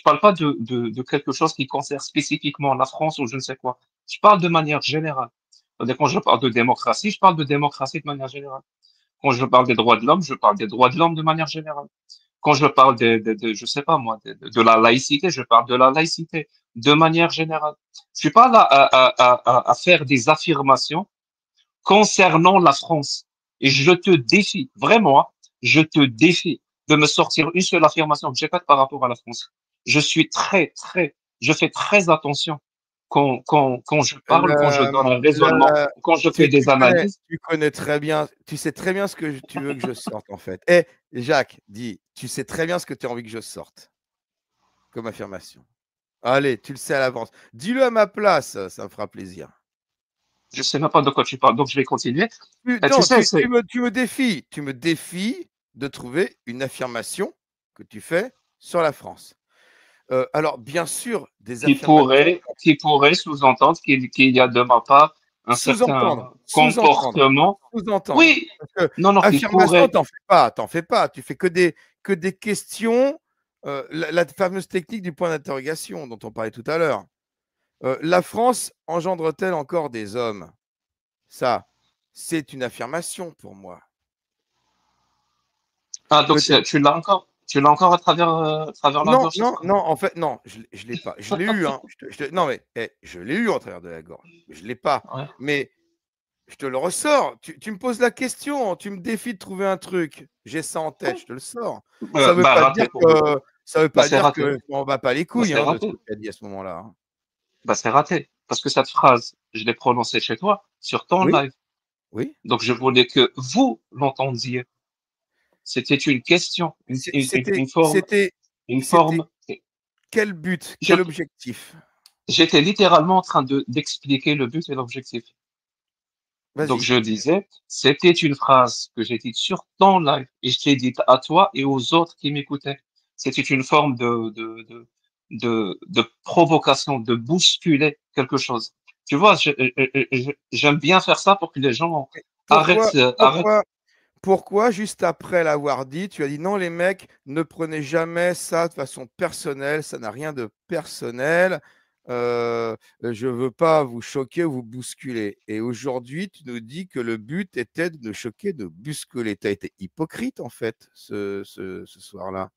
parle pas de quelque chose qui concerne spécifiquement la France ou je ne sais quoi. Je parle de manière générale. C'est-à-dire, quand je parle de démocratie, je parle de démocratie de manière générale. Quand je parle des droits de l'homme, je parle des droits de l'homme de manière générale. Quand je parle je sais pas moi, de la laïcité, je parle de la laïcité de manière générale. Je suis pas là à faire des affirmations concernant la France. Et je te défie, vraiment, je te défie de me sortir une seule affirmation que j'ai faite par rapport à la France. Je suis je fais très attention quand je parle, quand je La, donne un raisonnement, la- quand je fais des analyses. tu connais très bien, tu sais très bien ce que tu veux que je sorte en fait. Eh, Jacques, dis, tu sais très bien ce que tu as envie que je sorte comme affirmation. Allez, tu le sais à l'avance. Dis-le à ma place, ça me fera plaisir. Je sais même pas de quoi tu parles, donc je vais continuer. Tu Non, sais, c'est tu me défies de trouver une affirmation que tu fais sur la France. Alors, bien sûr, des affirmations qui pourrait sous-entendre qu'il y a de ma part un sous-entendre, certain sous-entendre, comportement. sous-entendre. Oui, Parce que non, non, qui affirmation, pourrait. t'en fais pas. Tu fais que des questions. La fameuse technique du point d'interrogation dont on parlait tout à l'heure. La France engendre-t-elle encore des hommes? Ça, c'est une affirmation pour moi. Ah, donc Peut-être. tu l'as encore à travers la Non, gorge, cette non, phrase. non, en fait, non, je l'ai pas. Je l'ai eu, hein. Non, mais je l'ai eu en travers de la gorge. Je l'ai pas. Ouais. Mais je te le ressors. Tu me poses la question, tu me défies de trouver un truc. J'ai ça en tête, je te le sors. Ça veut Bah, pas dire raté pour le coup. que ça veut Bah, pas c'est dire raté. que je m'en bats pas les Bah, couilles c'est hein, de ce que raté. tu as dit à ce moment-là, hein. Bah, c'est raté. Parce que cette phrase, je l'ai prononcée chez toi, sur ton Oui, live. oui. Donc, je voulais que vous l'entendiez. C'était une question, C'était, une c'était forme. quel but, Je- quel objectif? J'étais littéralement en train d'expliquer le but et l'objectif. Donc, Vas-y. je disais, c'était une phrase que j'ai dite sur ton live et je l'ai dite à toi et aux autres qui m'écoutaient. C'était une forme de provocation, de bousculer quelque chose. Tu vois, j'aime bien faire ça pour que les gens Pourquoi, arrêtent. pourquoi, pourquoi, juste après l'avoir dit, tu as dit non, les mecs, ne prenez jamais ça de façon personnelle, ça n'a rien de personnel. Je ne veux pas vous choquer ou vous bousculer. Et aujourd'hui, tu nous dis que le but était de nous choquer, de bousculer. Tu as été hypocrite, en fait, ce soir-là.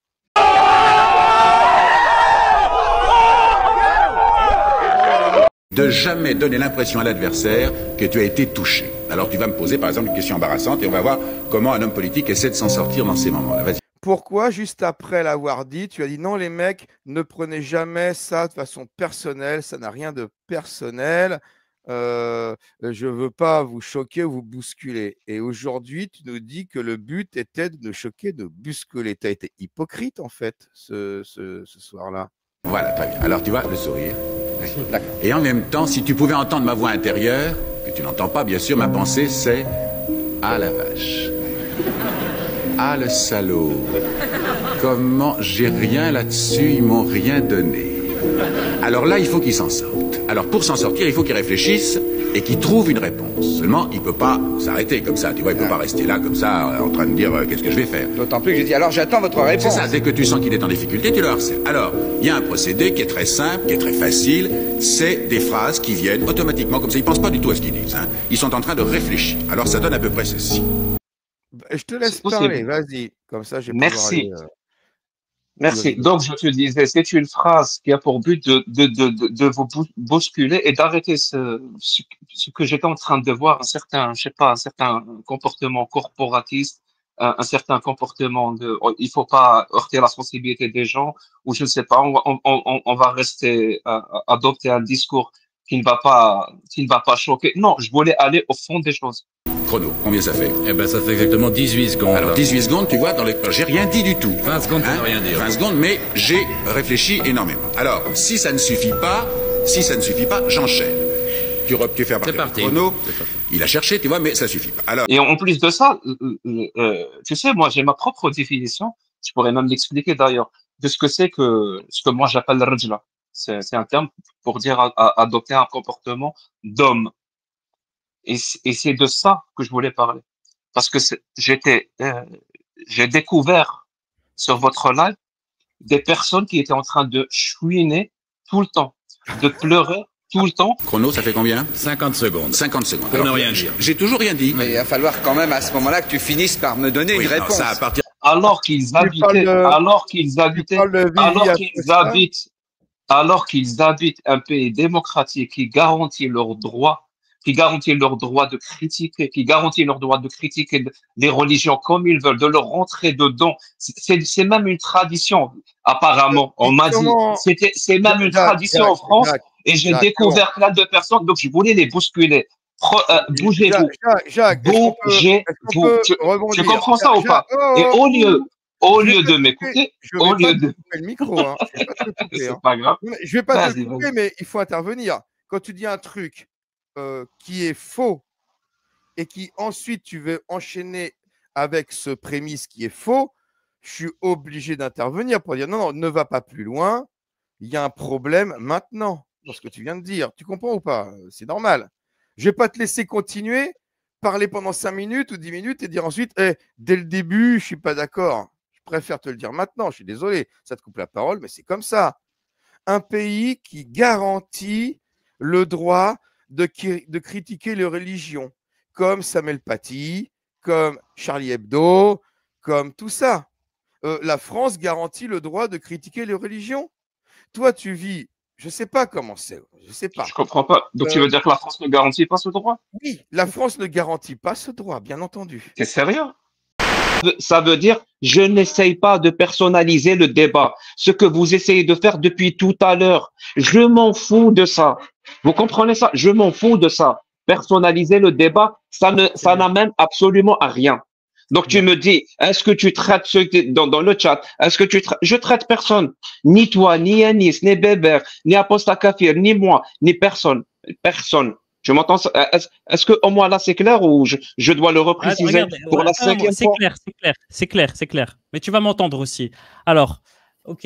De jamais donner l'impression à l'adversaire que tu as été touché. Alors tu vas me poser par exemple une question embarrassante et on va voir comment un homme politique essaie de s'en sortir dans ces moments-là. Vas-y. Pourquoi, juste après l'avoir dit, tu as dit non, les mecs, ne prenez jamais ça de façon personnelle, ça n'a rien de personnel. Je ne veux pas vous choquer ou vous bousculer. Et aujourd'hui, tu nous dis que le but était de nous choquer, de bousculer. Tu as été hypocrite, en fait, ce soir-là. Voilà, très bien. Alors tu vois, le sourire. Et en même temps, si tu pouvais entendre ma voix intérieure, que tu n'entends pas bien sûr, ma pensée c'est « Ah la vache !» Ah le salaud! Comment j'ai rien là-dessus, ils m'ont rien donné. Alors là, il faut qu'ils s'en sortent. Alors pour s'en sortir, il faut qu'ils réfléchissent et qu'ils trouvent une réponse. Seulement, il ne peut pas s'arrêter comme ça. Tu vois, il ne peut pas rester là comme ça en train de dire qu'est-ce que je vais faire. D'autant plus que j'ai dit alors j'attends votre réponse. C'est ça, dès que tu sens qu'il est en difficulté, tu le harcèles. Alors, il y a un procédé qui est très simple, qui est très facile, c'est des phrases qui viennent automatiquement comme ça. Ils ne pensent pas du tout à ce qu'ils disent, hein. Ils sont en train de réfléchir. Alors ça donne à peu près ceci. Je te laisse C'est possible. parler, vas-y. Comme ça, je vais pouvoir Merci. aller plus Merci. rigoler. Donc, je te disais, c'est une phrase qui a pour but de vous bousculer et d'arrêter ce que j'étais en train de voir, un certain, je sais pas, un certain comportement corporatiste, un certain comportement il faut pas heurter la sensibilité des gens, ou je ne sais pas, on va rester, adopter un discours qui ne va pas choquer. Non, je voulais aller au fond des choses. Chrono, combien ça fait? Eh ben, ça fait exactement 18 secondes. Alors 18 secondes, tu vois, j'ai rien dit du tout. 20 secondes pour ne rien dire. 20 secondes, mais j'ai réfléchi énormément. Alors, si ça ne suffit pas, j'enchaîne. Tu fais à partir parti. du chrono. Il a cherché, tu vois, mais ça suffit pas. Alors, Et en plus de ça, tu sais, moi, j'ai ma propre définition. Je pourrais même l'expliquer d'ailleurs de ce que moi j'appelle le rajla. C'est un terme pour dire adopter un comportement d'homme. Et c'est de ça que je voulais parler. Parce que j'ai découvert sur votre live des personnes qui étaient en train de chouiner tout le temps, de pleurer tout le temps. Chrono, ça fait combien? 50 secondes. 50 secondes. Pour ne rien dire. J'ai toujours rien dit. Mais il va falloir quand même à ce moment-là que tu finisses par me donner Oui, une alors réponse. ça, à partir... Alors qu'ils habitaient, alors qu'ils habitent un pays démocratique qui garantit leurs droits, de critiquer, qui garantit leur droit de critiquer les religions comme ils veulent, de leur rentrer dedans. C'est même une tradition, apparemment. On m'a dit, c'est même une tradition en France, et j'ai découvert plein de personnes, donc je voulais les bousculer. Bougez-vous. Jacques, Bougez-vous. Tu comprends ça ou pas? Et au lieu de m'écouter, au lieu de... le micro, hein. Je vais pas te le couper, hein. C'est pas grave. Je vais pas te le couper, mais il faut intervenir. Quand tu dis un truc qui est faux et qui ensuite tu veux enchaîner avec ce prémisse qui est faux, je suis obligé d'intervenir pour dire non, ne va pas plus loin. Il y a un problème maintenant dans ce que tu viens de dire. Tu comprends ou pas? C'est normal. Je ne vais pas te laisser continuer, parler pendant 5 minutes ou 10 minutes et dire ensuite, dès le début, je ne suis pas d'accord. Je préfère te le dire maintenant. Je suis désolé, ça te coupe la parole, mais c'est comme ça. Un pays qui garantit le droit de critiquer les religions, comme Samuel Paty, comme Charlie Hebdo, comme tout ça. La France garantit le droit de critiquer les religions. Toi, tu vis, je ne sais pas comment c'est, je ne sais pas. Je comprends pas. Donc, tu veux dire que la France ne garantit pas ce droit? Oui, la France ne garantit pas ce droit, bien entendu. T'es sérieux? Ça veut dire, je n'essaye pas de personnaliser le débat. Ce que vous essayez de faire depuis tout à l'heure, je m'en fous de ça. Vous comprenez ça? Je m'en fous de ça. Personnaliser le débat, ça n'amène absolument à rien. Donc, tu me dis, est-ce que tu traites ceux dans le chat? Est-ce que je traite personne? Ni toi, ni Yanis, ni Bébert, ni Aposta Kafir, ni moi, ni personne. Personne. Je m'entends. Est-ce que au moins là c'est clair ou je dois le repréciser pour la 5e fois? C'est clair. Mais tu vas m'entendre aussi. Alors, ok,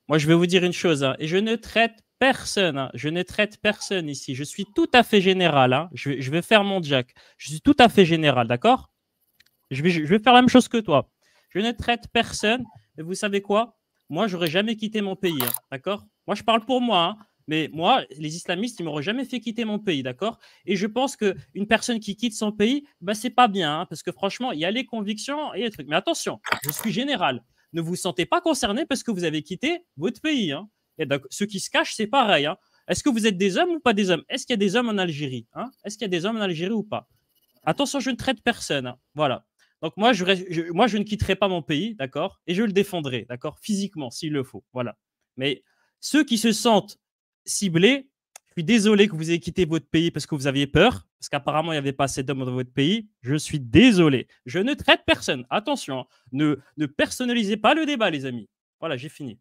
moi je vais vous dire une chose, hein, et je ne traite personne. Hein, je ne traite personne ici. Je suis tout à fait général. Hein, je vais faire mon Jack. Je suis tout à fait général, d'accord? Je vais faire la même chose que toi. Je ne traite personne. Et vous savez quoi? Moi, j'aurais jamais quitté mon pays, hein, d'accord? Moi, je parle pour moi. Hein. Mais moi, les islamistes, ils ne m'auraient jamais fait quitter mon pays, d'accord? Et je pense qu'une personne qui quitte son pays, bah, ce n'est pas bien, hein, parce que franchement, il y a les convictions et les trucs. Mais attention, je suis général. Ne vous sentez pas concerné parce que vous avez quitté votre pays. Hein. Et donc, ceux qui se cachent, c'est pareil. Hein. Est-ce que vous êtes des hommes ou pas des hommes? Est-ce qu'il y a des hommes en Algérie? Hein? Est-ce qu'il y a des hommes en Algérie ou pas? Attention, je ne traite personne. Hein. Voilà. Donc, moi, je ne quitterai pas mon pays, d'accord? Et je le défendrai, d'accord? Physiquement, s'il le faut. Voilà. Mais ceux qui se sentent ciblés, je suis désolé que vous ayez quitté votre pays parce que vous aviez peur, parce qu'apparemment, il n'y avait pas assez d'hommes dans votre pays. Je suis désolé. Je ne traite personne. Attention, hein. Ne personnalisez pas le débat, les amis. Voilà, j'ai fini.